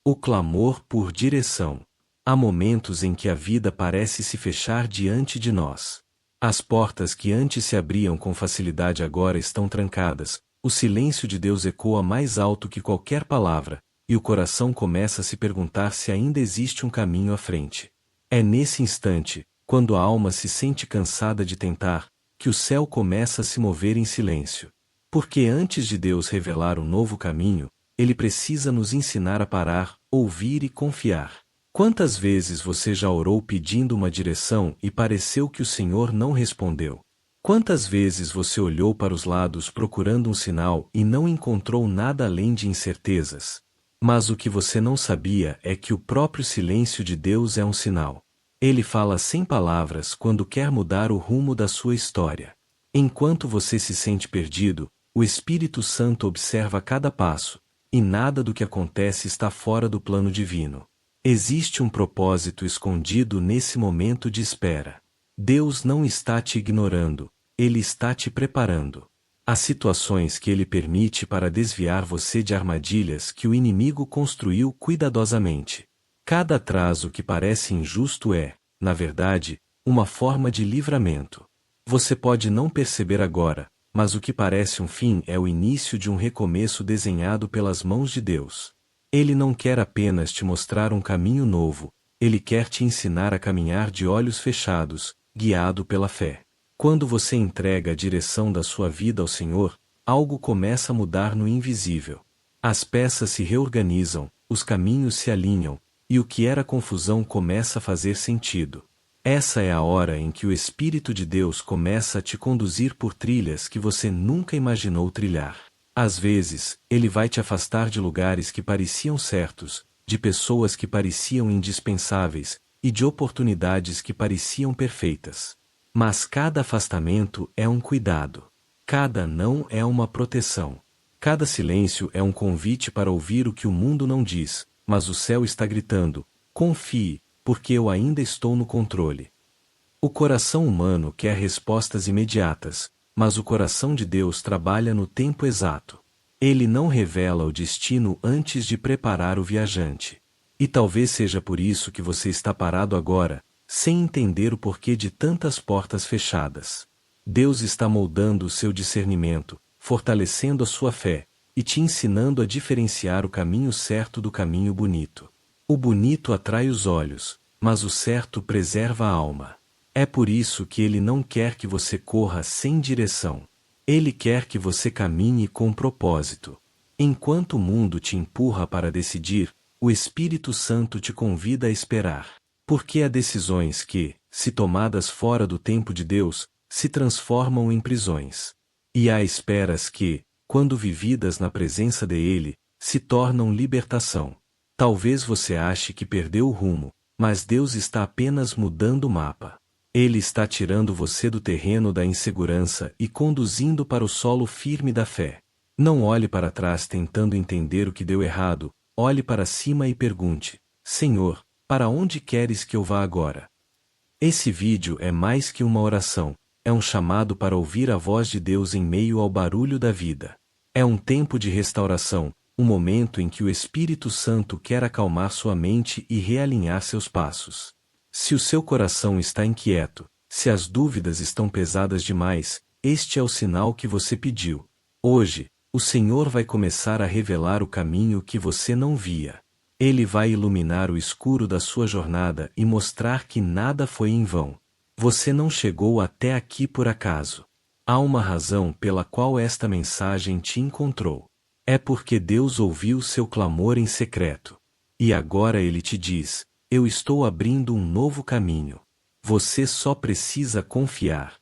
O clamor por direção. Há momentos em que a vida parece se fechar diante de nós. As portas que antes se abriam com facilidade agora estão trancadas, o silêncio de Deus ecoa mais alto que qualquer palavra, e o coração começa a se perguntar se ainda existe um caminho à frente. É nesse instante, quando a alma se sente cansada de tentar, que o céu começa a se mover em silêncio. Porque antes de Deus revelar um novo caminho, Ele precisa nos ensinar a parar, ouvir e confiar. Quantas vezes você já orou pedindo uma direção e pareceu que o Senhor não respondeu? Quantas vezes você olhou para os lados procurando um sinal e não encontrou nada além de incertezas? Mas o que você não sabia é que o próprio silêncio de Deus é um sinal. Ele fala sem palavras quando quer mudar o rumo da sua história. Enquanto você se sente perdido, o Espírito Santo observa cada passo, e nada do que acontece está fora do plano divino. Existe um propósito escondido nesse momento de espera. Deus não está te ignorando, Ele está te preparando. Há situações que Ele permite para desviar você de armadilhas que o inimigo construiu cuidadosamente. Cada atraso que parece injusto é, na verdade, uma forma de livramento. Você pode não perceber agora, mas o que parece um fim é o início de um recomeço desenhado pelas mãos de Deus. Ele não quer apenas te mostrar um caminho novo, Ele quer te ensinar a caminhar de olhos fechados, guiado pela fé. Quando você entrega a direção da sua vida ao Senhor, algo começa a mudar no invisível. As peças se reorganizam, os caminhos se alinham, e o que era confusão começa a fazer sentido. Essa é a hora em que o Espírito de Deus começa a te conduzir por trilhas que você nunca imaginou trilhar. Às vezes, Ele vai te afastar de lugares que pareciam certos, de pessoas que pareciam indispensáveis, e de oportunidades que pareciam perfeitas. Mas cada afastamento é um cuidado. Cada não é uma proteção. Cada silêncio é um convite para ouvir o que o mundo não diz, mas o céu está gritando: confie, porque eu ainda estou no controle. O coração humano quer respostas imediatas, mas o coração de Deus trabalha no tempo exato. Ele não revela o destino antes de preparar o viajante. E talvez seja por isso que você está parado agora, sem entender o porquê de tantas portas fechadas. Deus está moldando o seu discernimento, fortalecendo a sua fé, e te ensinando a diferenciar o caminho certo do caminho bonito. O bonito atrai os olhos, mas o certo preserva a alma. É por isso que Ele não quer que você corra sem direção. Ele quer que você caminhe com propósito. Enquanto o mundo te empurra para decidir, o Espírito Santo te convida a esperar. Porque há decisões que, se tomadas fora do tempo de Deus, se transformam em prisões. E há esperas que, quando vividas na presença dele, se tornam libertação. Talvez você ache que perdeu o rumo, mas Deus está apenas mudando o mapa. Ele está tirando você do terreno da insegurança e conduzindo para o solo firme da fé. Não olhe para trás tentando entender o que deu errado, olhe para cima e pergunte: Senhor, para onde queres que eu vá agora? Esse vídeo é mais que uma oração, é um chamado para ouvir a voz de Deus em meio ao barulho da vida. É um tempo de restauração, um momento em que o Espírito Santo quer acalmar sua mente e realinhar seus passos. Se o seu coração está inquieto, se as dúvidas estão pesadas demais, este é o sinal que você pediu. Hoje, o Senhor vai começar a revelar o caminho que você não via. Ele vai iluminar o escuro da sua jornada e mostrar que nada foi em vão. Você não chegou até aqui por acaso. Há uma razão pela qual esta mensagem te encontrou. É porque Deus ouviu seu clamor em secreto. E agora Ele te diz: eu estou abrindo um novo caminho. Você só precisa confiar.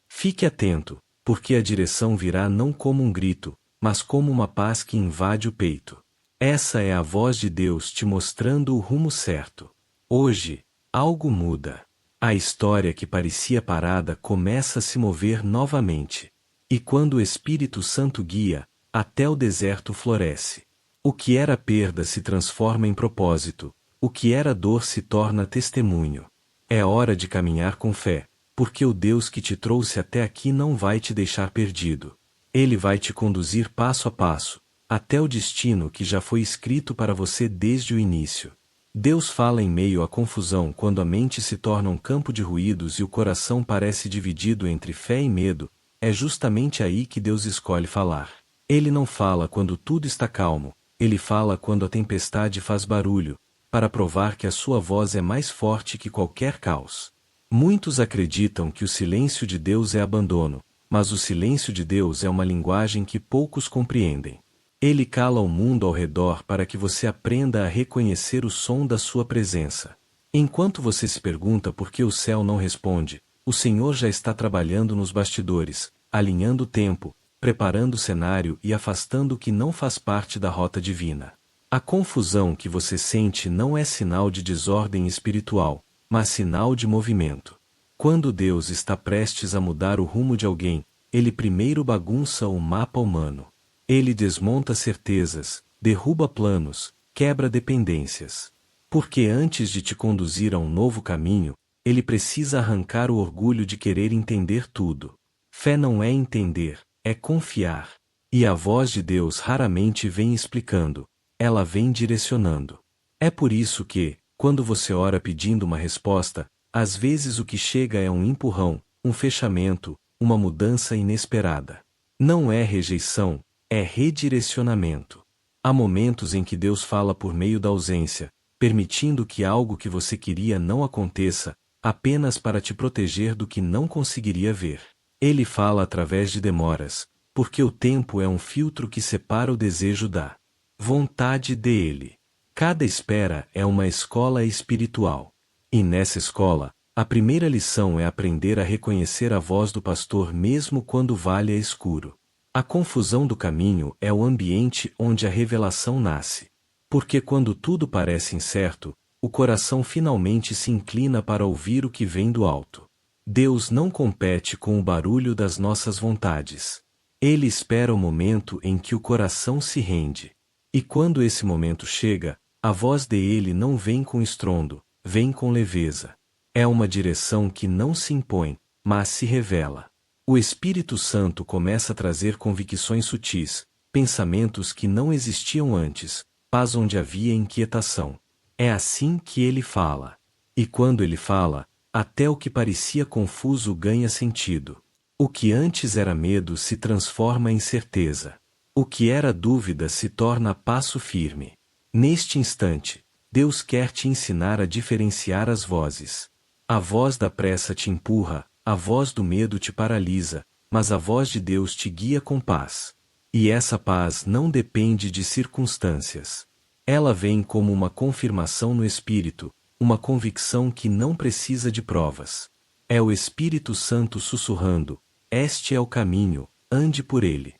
Fique atento, porque a direção virá não como um grito, mas como uma paz que invade o peito. Essa é a voz de Deus te mostrando o rumo certo. Hoje, algo muda. A história que parecia parada começa a se mover novamente. E quando o Espírito Santo guia, até o deserto floresce. O que era perda se transforma em propósito, o que era dor se torna testemunho. É hora de caminhar com fé, porque o Deus que te trouxe até aqui não vai te deixar perdido. Ele vai te conduzir passo a passo, até o destino que já foi escrito para você desde o início. Deus fala em meio à confusão quando a mente se torna um campo de ruídos e o coração parece dividido entre fé e medo. É justamente aí que Deus escolhe falar. Ele não fala quando tudo está calmo, ele fala quando a tempestade faz barulho, para provar que a sua voz é mais forte que qualquer caos. Muitos acreditam que o silêncio de Deus é abandono, mas o silêncio de Deus é uma linguagem que poucos compreendem. Ele cala o mundo ao redor para que você aprenda a reconhecer o som da sua presença. Enquanto você se pergunta por que o céu não responde, o Senhor já está trabalhando nos bastidores, alinhando o tempo, preparando o cenário e afastando o que não faz parte da rota divina. A confusão que você sente não é sinal de desordem espiritual, mas sinal de movimento. Quando Deus está prestes a mudar o rumo de alguém, ele primeiro bagunça o mapa humano. Ele desmonta certezas, derruba planos, quebra dependências. Porque antes de te conduzir a um novo caminho, ele precisa arrancar o orgulho de querer entender tudo. Fé não é entender, é confiar. E a voz de Deus raramente vem explicando, ela vem direcionando. É por isso que, quando você ora pedindo uma resposta, às vezes o que chega é um empurrão, um fechamento, uma mudança inesperada. Não é rejeição, é redirecionamento. Há momentos em que Deus fala por meio da ausência, permitindo que algo que você queria não aconteça, apenas para te proteger do que não conseguiria ver. Ele fala através de demoras, porque o tempo é um filtro que separa o desejo da vontade dele. Cada espera é uma escola espiritual. E nessa escola, a primeira lição é aprender a reconhecer a voz do pastor mesmo quando o vale é escuro. A confusão do caminho é o ambiente onde a revelação nasce. Porque quando tudo parece incerto, o coração finalmente se inclina para ouvir o que vem do alto. Deus não compete com o barulho das nossas vontades. Ele espera o momento em que o coração se rende. E quando esse momento chega, a voz dele não vem com estrondo, vem com leveza. É uma direção que não se impõe, mas se revela. O Espírito Santo começa a trazer convicções sutis, pensamentos que não existiam antes, paz onde havia inquietação. É assim que ele fala. E quando ele fala, até o que parecia confuso ganha sentido. O que antes era medo se transforma em certeza. O que era dúvida se torna passo firme. Neste instante, Deus quer te ensinar a diferenciar as vozes. A voz da pressa te empurra, a voz do medo te paralisa, mas a voz de Deus te guia com paz. E essa paz não depende de circunstâncias. Ela vem como uma confirmação no Espírito, uma convicção que não precisa de provas. É o Espírito Santo sussurrando, este é o caminho, ande por ele.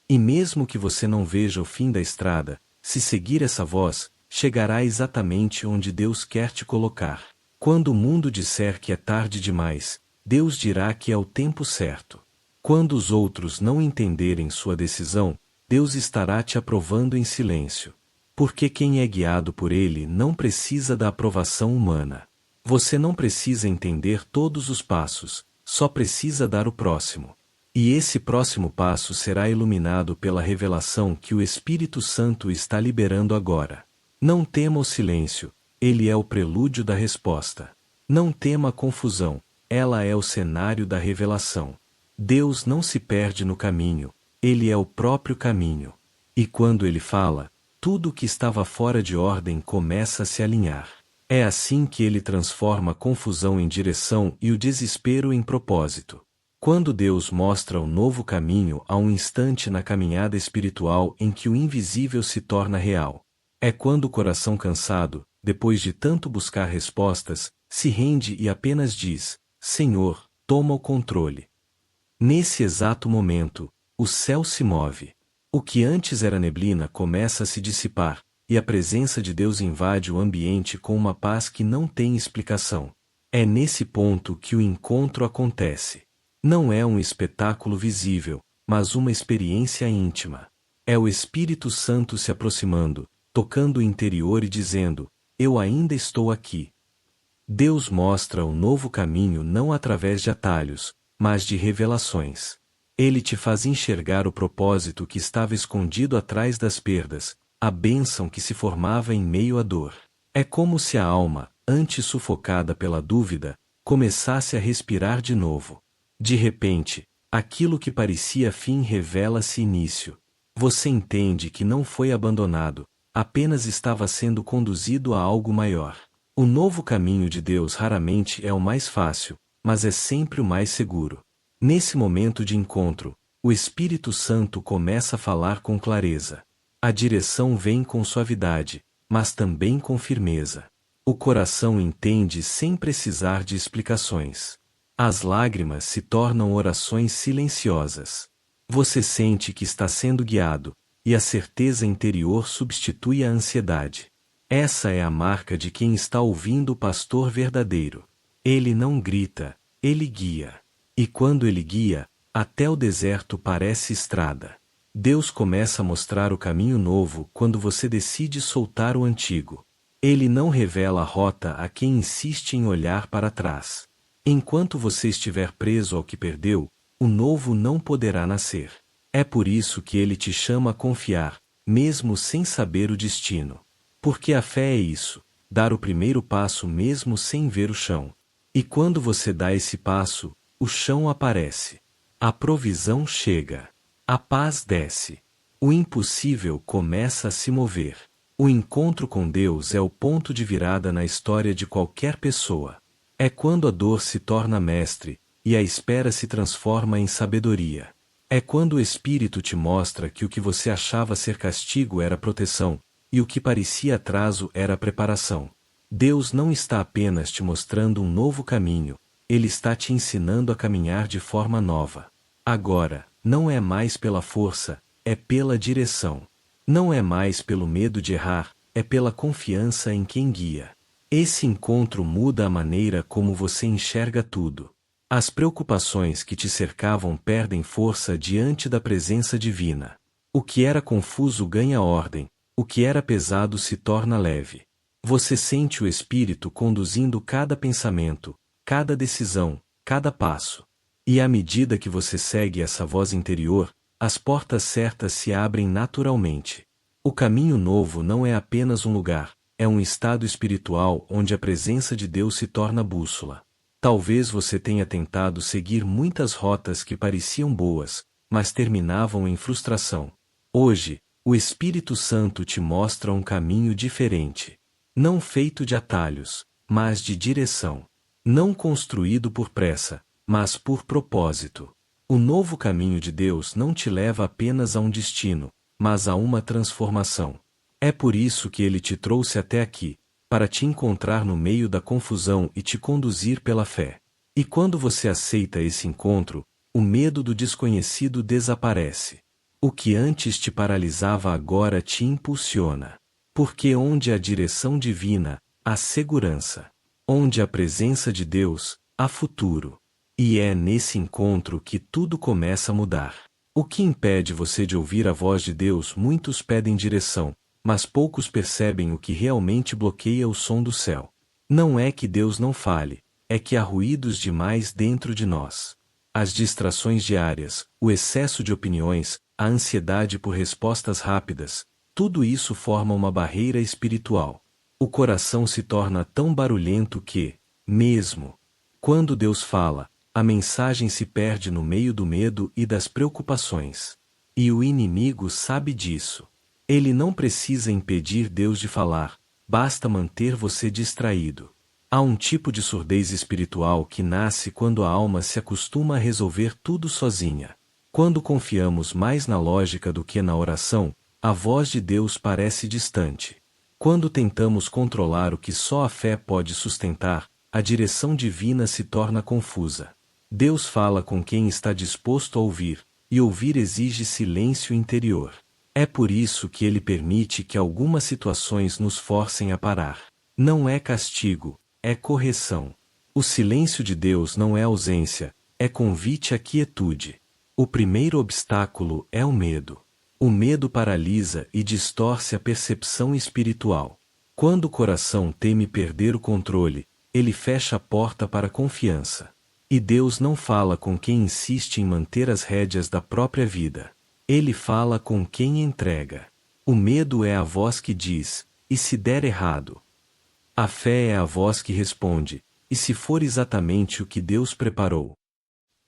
E mesmo que você não veja o fim da estrada, se seguir essa voz, chegará exatamente onde Deus quer te colocar. Quando o mundo disser que é tarde demais, Deus dirá que é o tempo certo. Quando os outros não entenderem sua decisão, Deus estará te aprovando em silêncio. Porque quem é guiado por Ele não precisa da aprovação humana. Você não precisa entender todos os passos, só precisa dar o próximo. E esse próximo passo será iluminado pela revelação que o Espírito Santo está liberando agora. Não tema o silêncio, ele é o prelúdio da resposta. Não tema a confusão, ela é o cenário da revelação. Deus não se perde no caminho, ele é o próprio caminho. E quando ele fala, tudo que estava fora de ordem começa a se alinhar. É assim que ele transforma a confusão em direção e o desespero em propósito. Quando Deus mostra o novo caminho há um instante na caminhada espiritual em que o invisível se torna real. É quando o coração cansado, depois de tanto buscar respostas, se rende e apenas diz, Senhor, toma o controle. Nesse exato momento, o céu se move. O que antes era neblina começa a se dissipar, e a presença de Deus invade o ambiente com uma paz que não tem explicação. É nesse ponto que o encontro acontece. Não é um espetáculo visível, mas uma experiência íntima. É o Espírito Santo se aproximando, tocando o interior e dizendo, eu ainda estou aqui. Deus mostra o novo caminho não através de atalhos, mas de revelações. Ele te faz enxergar o propósito que estava escondido atrás das perdas, a bênção que se formava em meio à dor. É como se a alma, antes sufocada pela dúvida, começasse a respirar de novo. De repente, aquilo que parecia fim revela-se início. Você entende que não foi abandonado, apenas estava sendo conduzido a algo maior. O novo caminho de Deus raramente é o mais fácil, mas é sempre o mais seguro. Nesse momento de encontro, o Espírito Santo começa a falar com clareza. A direção vem com suavidade, mas também com firmeza. O coração entende sem precisar de explicações. As lágrimas se tornam orações silenciosas. Você sente que está sendo guiado, e a certeza interior substitui a ansiedade. Essa é a marca de quem está ouvindo o pastor verdadeiro. Ele não grita, ele guia. E quando ele guia, até o deserto parece estrada. Deus começa a mostrar o caminho novo quando você decide soltar o antigo. Ele não revela a rota a quem insiste em olhar para trás. Enquanto você estiver preso ao que perdeu, o novo não poderá nascer. É por isso que ele te chama a confiar, mesmo sem saber o destino. Porque a fé é isso, dar o primeiro passo mesmo sem ver o chão. E quando você dá esse passo, o chão aparece. A provisão chega. A paz desce. O impossível começa a se mover. O encontro com Deus é o ponto de virada na história de qualquer pessoa. É quando a dor se torna mestre, e a espera se transforma em sabedoria. É quando o Espírito te mostra que o que você achava ser castigo era proteção, e o que parecia atraso era preparação. Deus não está apenas te mostrando um novo caminho, Ele está te ensinando a caminhar de forma nova. Agora, não é mais pela força, é pela direção. Não é mais pelo medo de errar, é pela confiança em quem guia. Esse encontro muda a maneira como você enxerga tudo. As preocupações que te cercavam perdem força diante da presença divina. O que era confuso ganha ordem, o que era pesado se torna leve. Você sente o Espírito conduzindo cada pensamento, cada decisão, cada passo. E à medida que você segue essa voz interior, as portas certas se abrem naturalmente. O caminho novo não é apenas um lugar, é um estado espiritual onde a presença de Deus se torna bússola. Talvez você tenha tentado seguir muitas rotas que pareciam boas, mas terminavam em frustração. Hoje, o Espírito Santo te mostra um caminho diferente. Não feito de atalhos, mas de direção. Não construído por pressa, mas por propósito. O novo caminho de Deus não te leva apenas a um destino, mas a uma transformação. É por isso que Ele te trouxe até aqui, para te encontrar no meio da confusão e te conduzir pela fé. E quando você aceita esse encontro, o medo do desconhecido desaparece. O que antes te paralisava agora te impulsiona. Porque onde há direção divina, há segurança. Onde a presença de Deus, há futuro. E é nesse encontro que tudo começa a mudar. O que impede você de ouvir a voz de Deus? Muitos pedem direção, mas poucos percebem o que realmente bloqueia o som do céu. Não é que Deus não fale, é que há ruídos demais dentro de nós. As distrações diárias, o excesso de opiniões, a ansiedade por respostas rápidas, tudo isso forma uma barreira espiritual. O coração se torna tão barulhento que, mesmo quando Deus fala, a mensagem se perde no meio do medo e das preocupações. E o inimigo sabe disso. Ele não precisa impedir Deus de falar, basta manter você distraído. Há um tipo de surdez espiritual que nasce quando a alma se acostuma a resolver tudo sozinha. Quando confiamos mais na lógica do que na oração, a voz de Deus parece distante. Quando tentamos controlar o que só a fé pode sustentar, a direção divina se torna confusa. Deus fala com quem está disposto a ouvir, e ouvir exige silêncio interior. É por isso que Ele permite que algumas situações nos forcem a parar. Não é castigo, é correção. O silêncio de Deus não é ausência, é convite à quietude. O primeiro obstáculo é o medo. O medo paralisa e distorce a percepção espiritual. Quando o coração teme perder o controle, ele fecha a porta para a confiança. E Deus não fala com quem insiste em manter as rédeas da própria vida. Ele fala com quem entrega. O medo é a voz que diz, e se der errado? A fé é a voz que responde, e se for exatamente o que Deus preparou?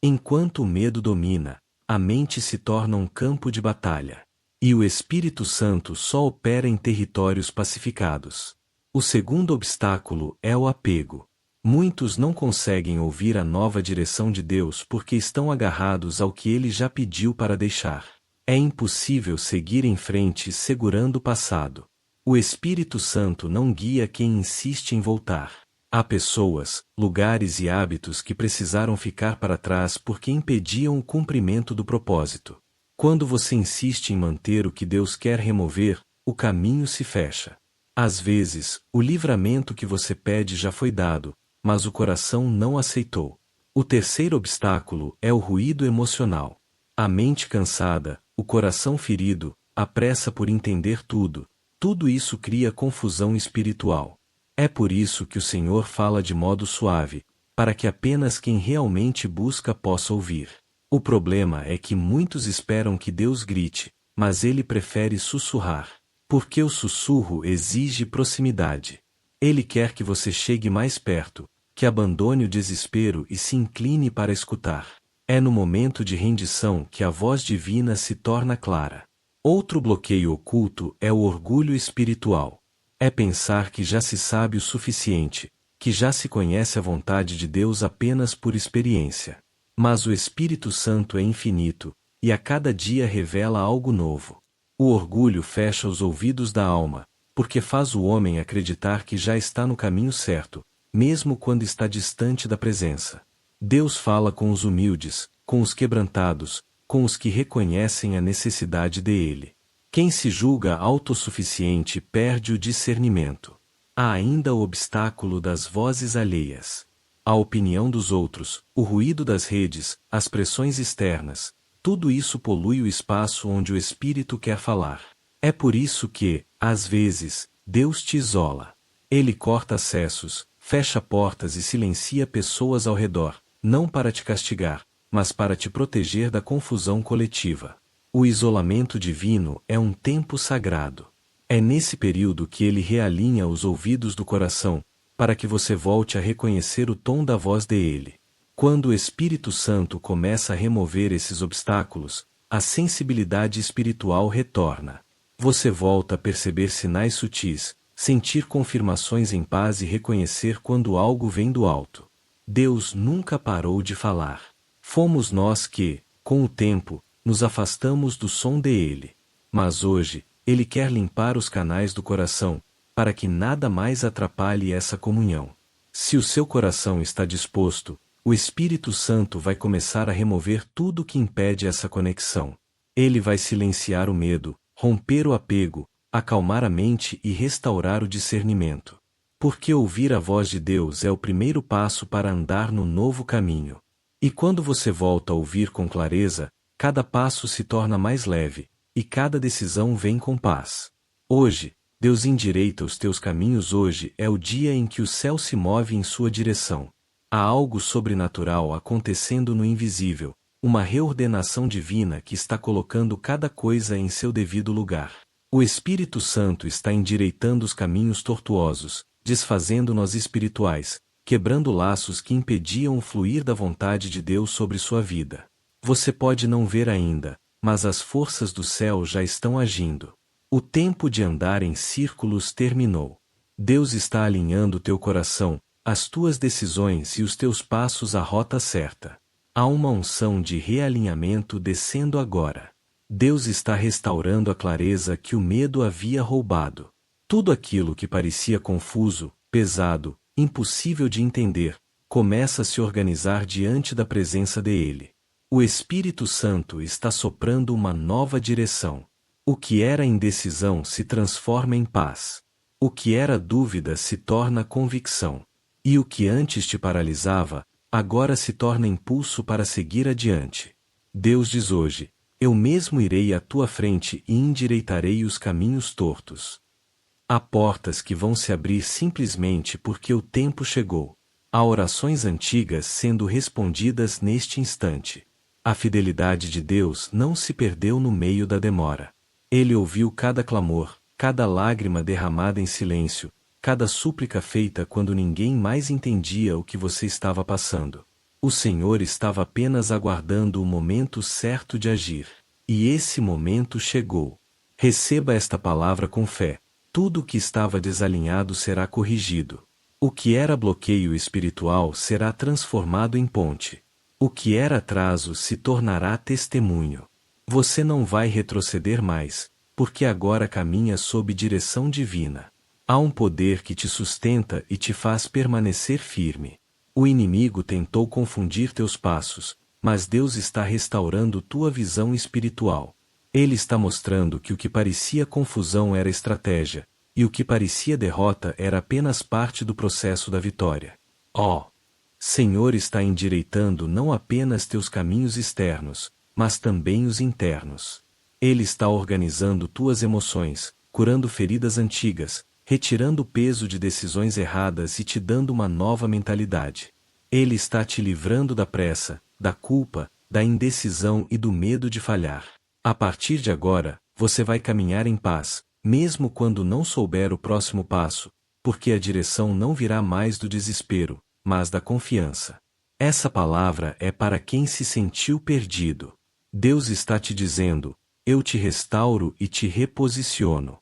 Enquanto o medo domina, a mente se torna um campo de batalha. E o Espírito Santo só opera em territórios pacificados. O segundo obstáculo é o apego. Muitos não conseguem ouvir a nova direção de Deus porque estão agarrados ao que Ele já pediu para deixar. É impossível seguir em frente segurando o passado. O Espírito Santo não guia quem insiste em voltar. Há pessoas, lugares e hábitos que precisaram ficar para trás porque impediam o cumprimento do propósito. Quando você insiste em manter o que Deus quer remover, o caminho se fecha. Às vezes, o livramento que você pede já foi dado, mas o coração não aceitou. O terceiro obstáculo é o ruído emocional. A mente cansada, o coração ferido, a pressa por entender tudo, tudo isso cria confusão espiritual. É por isso que o Senhor fala de modo suave, para que apenas quem realmente busca possa ouvir. O problema é que muitos esperam que Deus grite, mas Ele prefere sussurrar. Porque o sussurro exige proximidade. Ele quer que você chegue mais perto, que abandone o desespero e se incline para escutar. É no momento de rendição que a voz divina se torna clara. Outro bloqueio oculto é o orgulho espiritual. É pensar que já se sabe o suficiente, que já se conhece a vontade de Deus apenas por experiência. Mas o Espírito Santo é infinito, e a cada dia revela algo novo. O orgulho fecha os ouvidos da alma, porque faz o homem acreditar que já está no caminho certo, mesmo quando está distante da presença. Deus fala com os humildes, com os quebrantados, com os que reconhecem a necessidade dele. Quem se julga autossuficiente perde o discernimento. Há ainda o obstáculo das vozes alheias. A opinião dos outros, o ruído das redes, as pressões externas, tudo isso polui o espaço onde o Espírito quer falar. É por isso que, às vezes, Deus te isola. Ele corta acessos, fecha portas e silencia pessoas ao redor, não para te castigar, mas para te proteger da confusão coletiva. O isolamento divino é um tempo sagrado. É nesse período que ele realinha os ouvidos do coração, para que você volte a reconhecer o tom da voz dele. Quando o Espírito Santo começa a remover esses obstáculos, a sensibilidade espiritual retorna. Você volta a perceber sinais sutis, sentir confirmações em paz e reconhecer quando algo vem do alto. Deus nunca parou de falar. Fomos nós que, com o tempo, nos afastamos do som dele. Mas hoje, ele quer limpar os canais do coração, para que nada mais atrapalhe essa comunhão. Se o seu coração está disposto, o Espírito Santo vai começar a remover tudo que impede essa conexão. Ele vai silenciar o medo, romper o apego, acalmar a mente e restaurar o discernimento. Porque ouvir a voz de Deus é o primeiro passo para andar no novo caminho. E quando você volta a ouvir com clareza, cada passo se torna mais leve, e cada decisão vem com paz. Hoje, Deus endireita os teus caminhos. Hoje é o dia em que o céu se move em sua direção. Há algo sobrenatural acontecendo no invisível, uma reordenação divina que está colocando cada coisa em seu devido lugar. O Espírito Santo está endireitando os caminhos tortuosos, desfazendo nós espirituais, quebrando laços que impediam o fluir da vontade de Deus sobre sua vida. Você pode não ver ainda, mas as forças do céu já estão agindo. O tempo de andar em círculos terminou. Deus está alinhando teu coração, as tuas decisões e os teus passos à rota certa. Há uma unção de realinhamento descendo agora. Deus está restaurando a clareza que o medo havia roubado. Tudo aquilo que parecia confuso, pesado, impossível de entender, começa a se organizar diante da presença dele. O Espírito Santo está soprando uma nova direção. O que era indecisão se transforma em paz. O que era dúvida se torna convicção. E o que antes te paralisava, agora se torna impulso para seguir adiante. Deus diz hoje: eu mesmo irei à tua frente e endireitarei os caminhos tortos. Há portas que vão se abrir simplesmente porque o tempo chegou. Há orações antigas sendo respondidas neste instante. A fidelidade de Deus não se perdeu no meio da demora. Ele ouviu cada clamor, cada lágrima derramada em silêncio, cada súplica feita quando ninguém mais entendia o que você estava passando. O Senhor estava apenas aguardando o momento certo de agir. E esse momento chegou. Receba esta palavra com fé. Tudo o que estava desalinhado será corrigido. O que era bloqueio espiritual será transformado em ponte. O que era atraso se tornará testemunho. Você não vai retroceder mais, porque agora caminha sob direção divina. Há um poder que te sustenta e te faz permanecer firme. O inimigo tentou confundir teus passos, mas Deus está restaurando tua visão espiritual. Ele está mostrando que o que parecia confusão era estratégia, e o que parecia derrota era apenas parte do processo da vitória. Senhor está endireitando não apenas teus caminhos externos, mas também os internos. Ele está organizando tuas emoções, curando feridas antigas, retirando o peso de decisões erradas e te dando uma nova mentalidade. Ele está te livrando da pressa, da culpa, da indecisão e do medo de falhar. A partir de agora, você vai caminhar em paz, mesmo quando não souber o próximo passo, porque a direção não virá mais do desespero, mas da confiança. Essa palavra é para quem se sentiu perdido. Deus está te dizendo: eu te restauro e te reposiciono.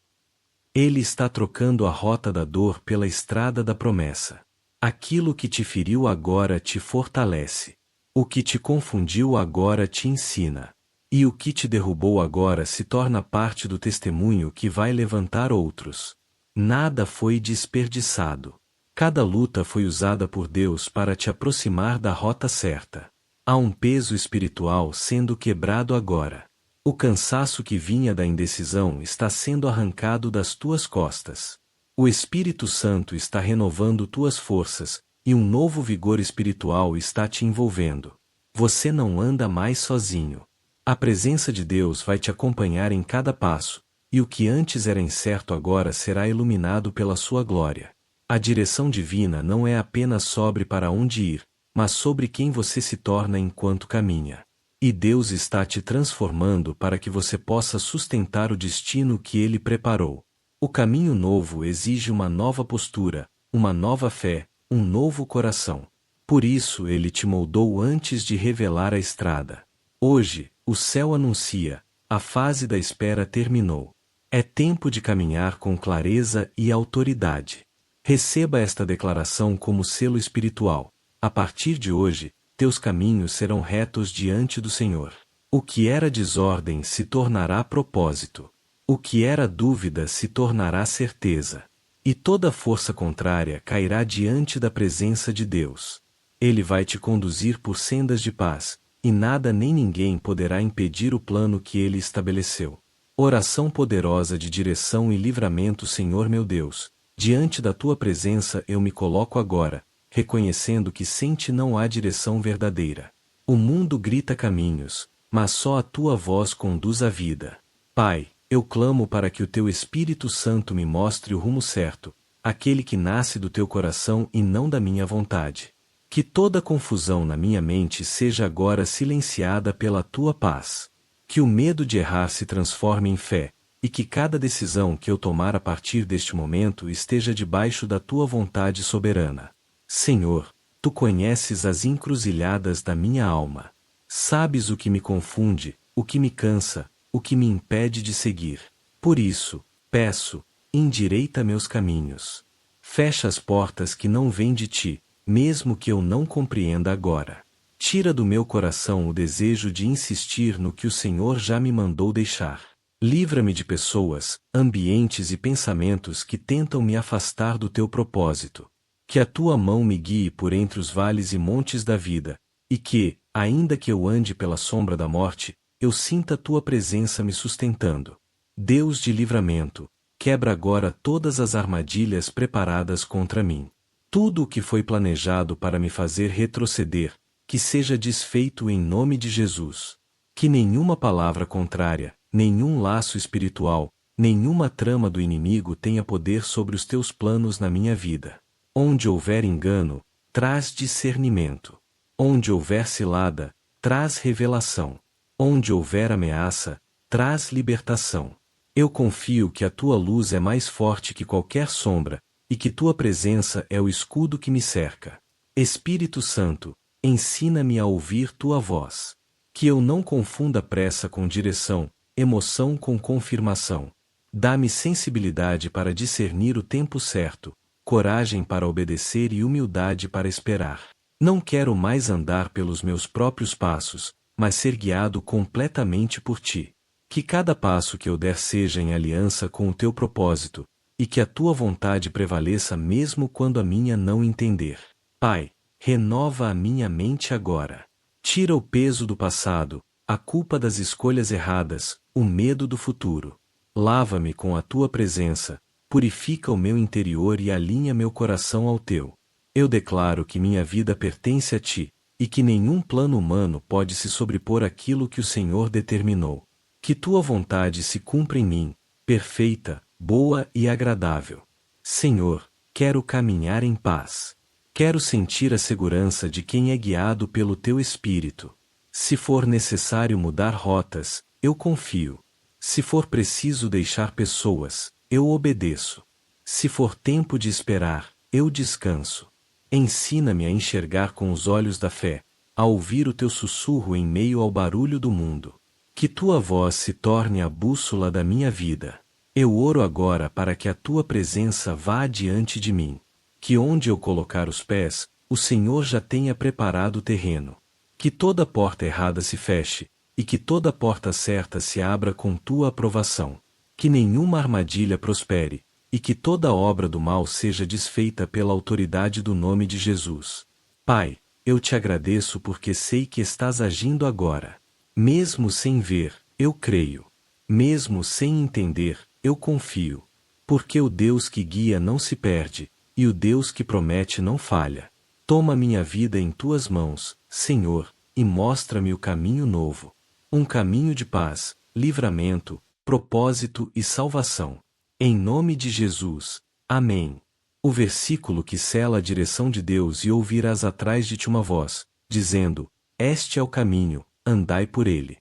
Ele está trocando a rota da dor pela estrada da promessa. Aquilo que te feriu agora te fortalece. O que te confundiu agora te ensina. E o que te derrubou agora se torna parte do testemunho que vai levantar outros. Nada foi desperdiçado. Cada luta foi usada por Deus para te aproximar da rota certa. Há um peso espiritual sendo quebrado agora. O cansaço que vinha da indecisão está sendo arrancado das tuas costas. O Espírito Santo está renovando tuas forças, e um novo vigor espiritual está te envolvendo. Você não anda mais sozinho. A presença de Deus vai te acompanhar em cada passo, e o que antes era incerto agora será iluminado pela sua glória. A direção divina não é apenas sobre para onde ir, mas sobre quem você se torna enquanto caminha. E Deus está te transformando para que você possa sustentar o destino que Ele preparou. O caminho novo exige uma nova postura, uma nova fé, um novo coração. Por isso Ele te moldou antes de revelar a estrada. Hoje, o céu anuncia: a fase da espera terminou. É tempo de caminhar com clareza e autoridade. Receba esta declaração como selo espiritual. A partir de hoje, teus caminhos serão retos diante do Senhor. O que era desordem se tornará propósito. O que era dúvida se tornará certeza. E toda força contrária cairá diante da presença de Deus. Ele vai te conduzir por sendas de paz, e nada nem ninguém poderá impedir o plano que Ele estabeleceu. Oração poderosa de direção e livramento. Senhor meu Deus, diante da Tua presença eu me coloco agora, reconhecendo que sem Ti não há direção verdadeira. O mundo grita caminhos, mas só a Tua voz conduz à vida. Pai, eu clamo para que o Teu Espírito Santo me mostre o rumo certo, aquele que nasce do Teu coração e não da minha vontade. Que toda confusão na minha mente seja agora silenciada pela Tua paz. Que o medo de errar se transforme em fé, e que cada decisão que eu tomar a partir deste momento esteja debaixo da Tua vontade soberana. Senhor, Tu conheces as encruzilhadas da minha alma. Sabes o que me confunde, o que me cansa, o que me impede de seguir. Por isso, peço, endireita meus caminhos. Fecha as portas que não vêm de Ti, mesmo que eu não compreenda agora. Tira do meu coração o desejo de insistir no que o Senhor já me mandou deixar. Livra-me de pessoas, ambientes e pensamentos que tentam me afastar do Teu propósito. Que a Tua mão me guie por entre os vales e montes da vida, e que, ainda que eu ande pela sombra da morte, eu sinta Tua presença me sustentando. Deus de livramento, quebra agora todas as armadilhas preparadas contra mim. Tudo o que foi planejado para me fazer retroceder, que seja desfeito em nome de Jesus. Que nenhuma palavra contrária, nenhum laço espiritual, nenhuma trama do inimigo tenha poder sobre os Teus planos na minha vida. Onde houver engano, traz discernimento. Onde houver cilada, traz revelação. Onde houver ameaça, traz libertação. Eu confio que a tua luz é mais forte que qualquer sombra, e que tua presença é o escudo que me cerca. Espírito Santo, ensina-me a ouvir tua voz. Que eu não confunda pressa com direção, emoção com confirmação. Dá-me sensibilidade para discernir o tempo certo, coragem para obedecer e humildade para esperar. Não quero mais andar pelos meus próprios passos, mas ser guiado completamente por ti. Que cada passo que eu der seja em aliança com o teu propósito, e que a tua vontade prevaleça mesmo quando a minha não entender. Pai, renova a minha mente agora. Tira o peso do passado, a culpa das escolhas erradas, o medo do futuro. Lava-me com a tua presença, purifica o meu interior e alinha meu coração ao teu. Eu declaro que minha vida pertence a ti, e que nenhum plano humano pode se sobrepor àquilo que o Senhor determinou. Que tua vontade se cumpra em mim, perfeita, boa e agradável. Senhor, quero caminhar em paz. Quero sentir a segurança de quem é guiado pelo teu Espírito. Se for necessário mudar rotas, eu confio. Se for preciso deixar pessoas, eu obedeço. Se for tempo de esperar, eu descanso. Ensina-me a enxergar com os olhos da fé, a ouvir o teu sussurro em meio ao barulho do mundo. Que tua voz se torne a bússola da minha vida. Eu oro agora para que a tua presença vá adiante de mim. Que onde eu colocar os pés, o Senhor já tenha preparado o terreno. Que toda porta errada se feche, e que toda porta certa se abra com tua aprovação. Que nenhuma armadilha prospere, e que toda obra do mal seja desfeita pela autoridade do nome de Jesus. Pai, eu te agradeço porque sei que estás agindo agora. Mesmo sem ver, eu creio. Mesmo sem entender, eu confio. Porque o Deus que guia não se perde, e o Deus que promete não falha. Toma minha vida em tuas mãos, Senhor, e mostra-me o caminho novo. Um caminho de paz, livramento, propósito e salvação. Em nome de Jesus. Amém. O versículo que sela a direção de Deus: e ouvirás atrás de ti uma voz, dizendo: este é o caminho, andai por ele.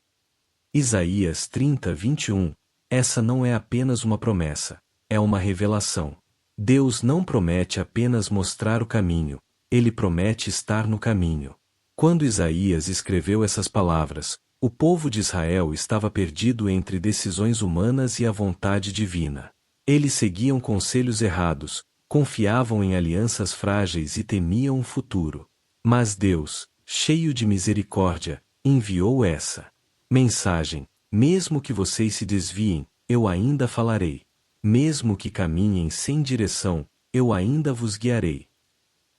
Isaías 30:21. Essa não é apenas uma promessa, é uma revelação. Deus não promete apenas mostrar o caminho, ele promete estar no caminho. Quando Isaías escreveu essas palavras, o povo de Israel estava perdido entre decisões humanas e a vontade divina. Eles seguiam conselhos errados, confiavam em alianças frágeis e temiam o futuro. Mas Deus, cheio de misericórdia, enviou essa mensagem: mesmo que vocês se desviem, eu ainda falarei. Mesmo que caminhem sem direção, eu ainda vos guiarei.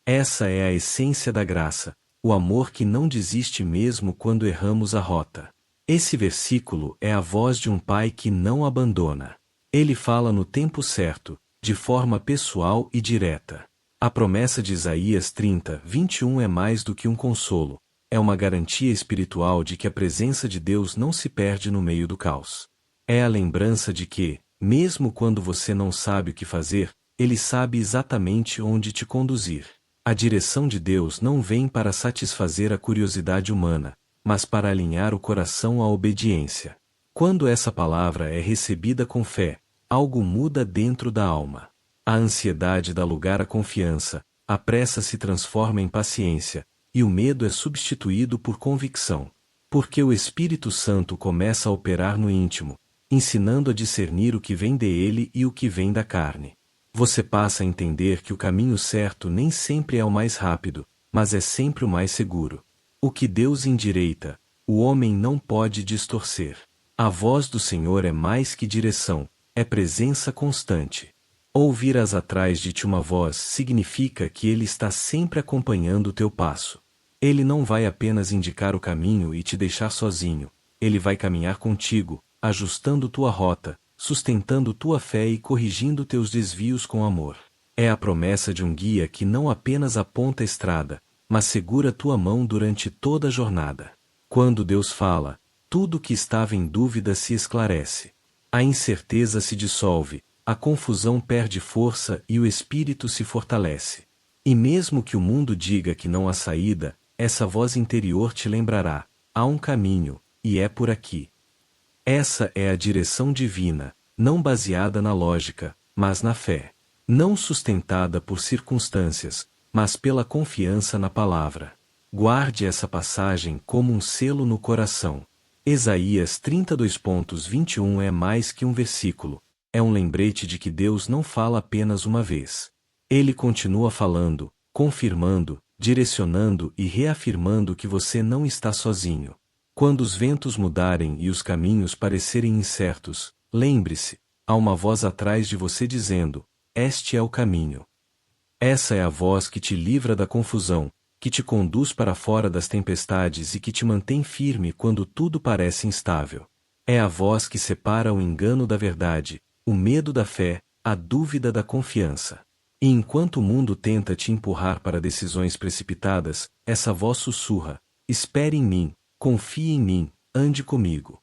Essa é a essência da graça, o amor que não desiste mesmo quando erramos a rota. Esse versículo é a voz de um pai que não abandona. Ele fala no tempo certo, de forma pessoal e direta. A promessa de Isaías 30:21 é mais do que um consolo, é uma garantia espiritual de que a presença de Deus não se perde no meio do caos. É a lembrança de que, mesmo quando você não sabe o que fazer, Ele sabe exatamente onde te conduzir. A direção de Deus não vem para satisfazer a curiosidade humana, mas para alinhar o coração à obediência. Quando essa palavra é recebida com fé, algo muda dentro da alma. A ansiedade dá lugar à confiança, a pressa se transforma em paciência, e o medo é substituído por convicção. Porque o Espírito Santo começa a operar no íntimo, ensinando a discernir o que vem dele e o que vem da carne. Você passa a entender que o caminho certo nem sempre é o mais rápido, mas é sempre o mais seguro. O que Deus endireita, o homem não pode distorcer. A voz do Senhor é mais que direção, é presença constante. Ouvirás atrás de ti uma voz significa que Ele está sempre acompanhando o teu passo. Ele não vai apenas indicar o caminho e te deixar sozinho, Ele vai caminhar contigo, ajustando tua rota, sustentando tua fé e corrigindo teus desvios com amor. É a promessa de um guia que não apenas aponta a estrada, mas segura tua mão durante toda a jornada. Quando Deus fala, tudo que estava em dúvida se esclarece. A incerteza se dissolve, a confusão perde força e o espírito se fortalece. E mesmo que o mundo diga que não há saída, essa voz interior te lembrará: há um caminho, e é por aqui. Essa é a direção divina, não baseada na lógica, mas na fé. Não sustentada por circunstâncias, mas pela confiança na palavra. Guarde essa passagem como um selo no coração. Isaías 32:21 é mais que um versículo, é um lembrete de que Deus não fala apenas uma vez. Ele continua falando, confirmando, direcionando e reafirmando que você não está sozinho. Quando os ventos mudarem e os caminhos parecerem incertos, lembre-se, há uma voz atrás de você dizendo: este é o caminho. Essa é a voz que te livra da confusão, que te conduz para fora das tempestades e que te mantém firme quando tudo parece instável. É a voz que separa o engano da verdade, o medo da fé, a dúvida da confiança. E enquanto o mundo tenta te empurrar para decisões precipitadas, essa voz sussurra: espere em mim, confie em mim, ande comigo.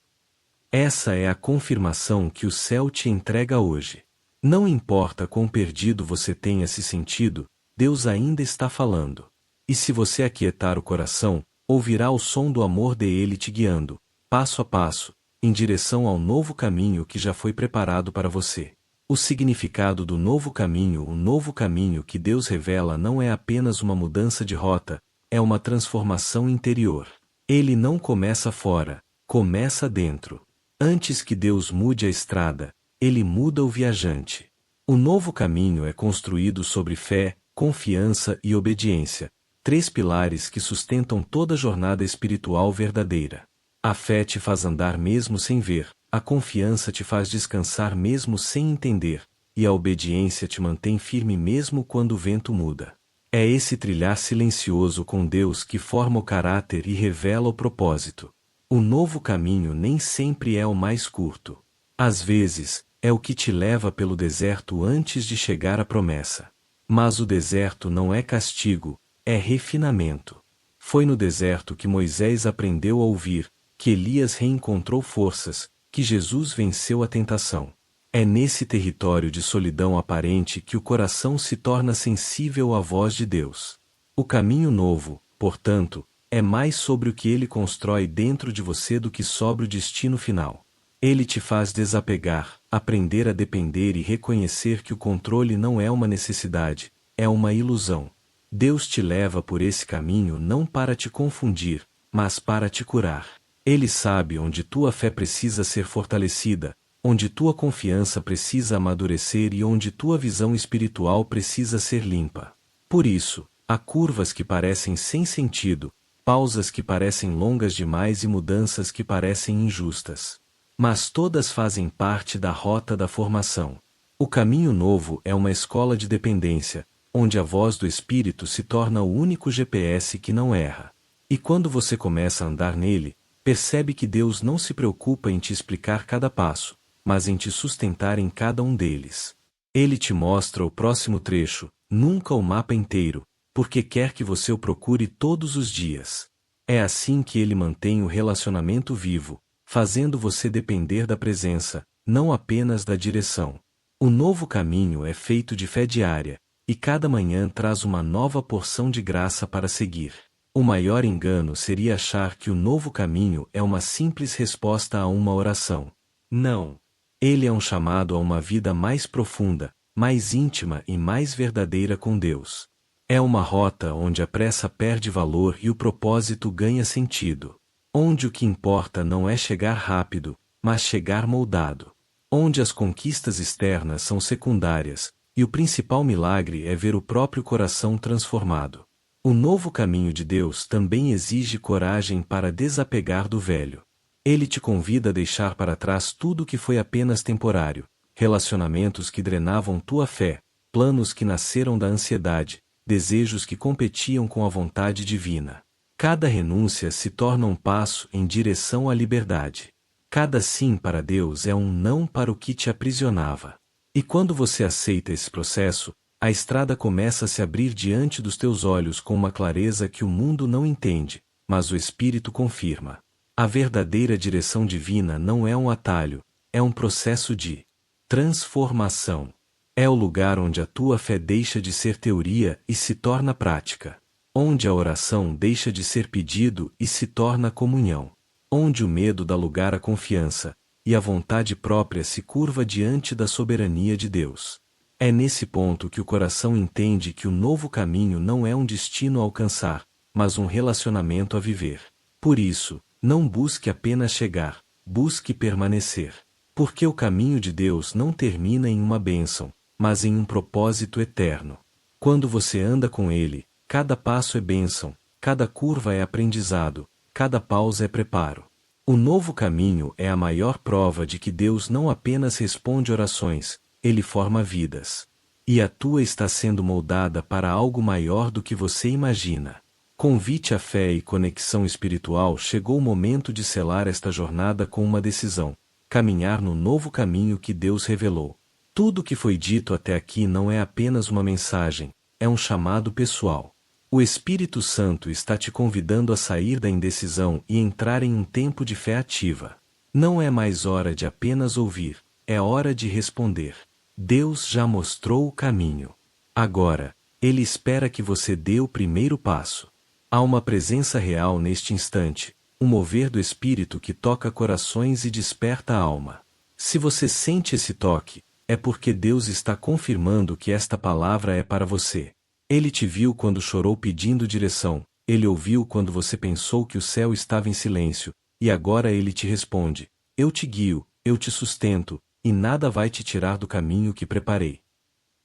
Essa é a confirmação que o céu te entrega hoje. Não importa quão perdido você tenha se sentido, Deus ainda está falando. E se você aquietar o coração, ouvirá o som do amor dele te guiando, passo a passo, em direção ao novo caminho que já foi preparado para você. O significado do novo caminho, o novo caminho que Deus revela não é apenas uma mudança de rota, é uma transformação interior. Ele não começa fora, começa dentro. Antes que Deus mude a estrada, ele muda o viajante. O novo caminho é construído sobre fé, confiança e obediência, três pilares que sustentam toda jornada espiritual verdadeira. A fé te faz andar mesmo sem ver, a confiança te faz descansar mesmo sem entender, e a obediência te mantém firme mesmo quando o vento muda. É esse trilhar silencioso com Deus que forma o caráter e revela o propósito. O novo caminho nem sempre é o mais curto. Às vezes, é o que te leva pelo deserto antes de chegar à promessa. Mas o deserto não é castigo, é refinamento. Foi no deserto que Moisés aprendeu a ouvir, que Elias reencontrou forças, que Jesus venceu a tentação. É nesse território de solidão aparente que o coração se torna sensível à voz de Deus. O caminho novo, portanto, é mais sobre o que ele constrói dentro de você do que sobre o destino final. Ele te faz desapegar, aprender a depender e reconhecer que o controle não é uma necessidade, é uma ilusão. Deus te leva por esse caminho não para te confundir, mas para te curar. Ele sabe onde tua fé precisa ser fortalecida, onde tua confiança precisa amadurecer e onde tua visão espiritual precisa ser limpa. Por isso, há curvas que parecem sem sentido, pausas que parecem longas demais e mudanças que parecem injustas. Mas todas fazem parte da rota da formação. O caminho novo é uma escola de dependência, onde a voz do Espírito se torna o único GPS que não erra. E quando você começa a andar nele, percebe que Deus não se preocupa em te explicar cada passo, mas em te sustentar em cada um deles. Ele te mostra o próximo trecho, nunca o mapa inteiro, porque quer que você o procure todos os dias. É assim que ele mantém o relacionamento vivo, fazendo você depender da presença, não apenas da direção. O novo caminho é feito de fé diária, e cada manhã traz uma nova porção de graça para seguir. O maior engano seria achar que o novo caminho é uma simples resposta a uma oração. Não. Ele é um chamado a uma vida mais profunda, mais íntima e mais verdadeira com Deus. É uma rota onde a pressa perde valor e o propósito ganha sentido. Onde o que importa não é chegar rápido, mas chegar moldado. Onde as conquistas externas são secundárias, e o principal milagre é ver o próprio coração transformado. O novo caminho de Deus também exige coragem para desapegar do velho. Ele te convida a deixar para trás tudo que foi apenas temporário, relacionamentos que drenavam tua fé, planos que nasceram da ansiedade, desejos que competiam com a vontade divina. Cada renúncia se torna um passo em direção à liberdade. Cada sim para Deus é um não para o que te aprisionava. E quando você aceita esse processo, a estrada começa a se abrir diante dos teus olhos com uma clareza que o mundo não entende, mas o Espírito confirma. A verdadeira direção divina não é um atalho, é um processo de transformação. É o lugar onde a tua fé deixa de ser teoria e se torna prática. Onde a oração deixa de ser pedido e se torna comunhão. Onde o medo dá lugar à confiança, e a vontade própria se curva diante da soberania de Deus. É nesse ponto que o coração entende que o novo caminho não é um destino a alcançar, mas um relacionamento a viver. Por isso, não busque apenas chegar, busque permanecer. Porque o caminho de Deus não termina em uma bênção, mas em um propósito eterno. Quando você anda com Ele, cada passo é bênção, cada curva é aprendizado, cada pausa é preparo. O novo caminho é a maior prova de que Deus não apenas responde orações, Ele forma vidas. E a tua está sendo moldada para algo maior do que você imagina. Convite à fé e conexão espiritual. Chegou o momento de selar esta jornada com uma decisão: caminhar no novo caminho que Deus revelou. Tudo o que foi dito até aqui não é apenas uma mensagem, é um chamado pessoal. O Espírito Santo está te convidando a sair da indecisão e entrar em um tempo de fé ativa. Não é mais hora de apenas ouvir, é hora de responder. Deus já mostrou o caminho. Agora, Ele espera que você dê o primeiro passo. Há uma presença real neste instante, um mover do Espírito que toca corações e desperta a alma. Se você sente esse toque, é porque Deus está confirmando que esta palavra é para você. Ele te viu quando chorou pedindo direção, Ele ouviu quando você pensou que o céu estava em silêncio, e agora Ele te responde: eu te guio, eu te sustento, e nada vai te tirar do caminho que preparei.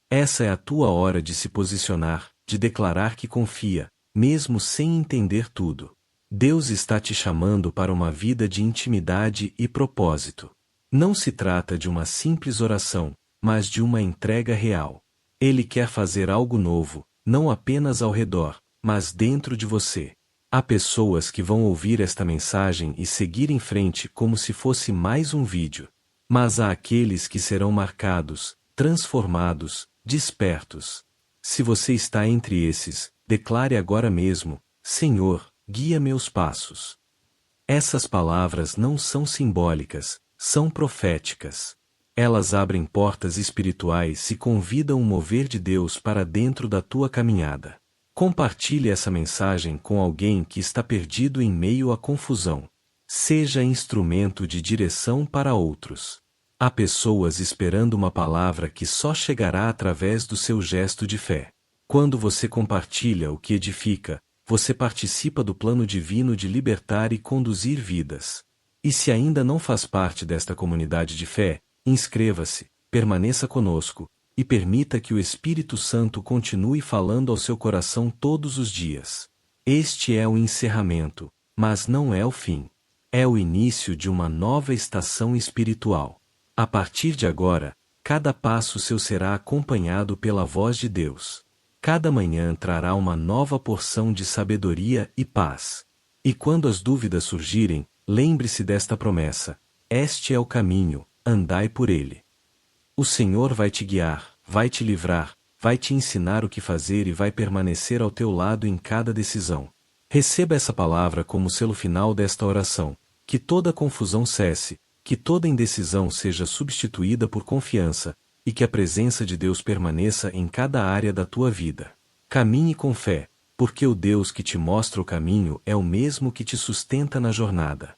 Essa é a tua hora de se posicionar, de declarar que confia, mesmo sem entender tudo. Deus está te chamando para uma vida de intimidade e propósito. Não se trata de uma simples oração, mas de uma entrega real. Ele quer fazer algo novo, não apenas ao redor, mas dentro de você. Há pessoas que vão ouvir esta mensagem e seguir em frente como se fosse mais um vídeo. Mas há aqueles que serão marcados, transformados, despertos. Se você está entre esses, declare agora mesmo: Senhor, guia meus passos. Essas palavras não são simbólicas, são proféticas. Elas abrem portas espirituais e convidam o mover de Deus para dentro da tua caminhada. Compartilhe essa mensagem com alguém que está perdido em meio à confusão. Seja instrumento de direção para outros. Há pessoas esperando uma palavra que só chegará através do seu gesto de fé. Quando você compartilha o que edifica, você participa do plano divino de libertar e conduzir vidas. E se ainda não faz parte desta comunidade de fé, inscreva-se, permaneça conosco, e permita que o Espírito Santo continue falando ao seu coração todos os dias. Este é o encerramento, mas não é o fim. É o início de uma nova estação espiritual. A partir de agora, cada passo seu será acompanhado pela voz de Deus. Cada manhã trará uma nova porção de sabedoria e paz. E quando as dúvidas surgirem, lembre-se desta promessa: este é o caminho, andai por ele. O Senhor vai te guiar, vai te livrar, vai te ensinar o que fazer e vai permanecer ao teu lado em cada decisão. Receba essa palavra como selo final desta oração: que toda confusão cesse, que toda indecisão seja substituída por confiança, e que a presença de Deus permaneça em cada área da tua vida. Caminhe com fé, porque o Deus que te mostra o caminho é o mesmo que te sustenta na jornada.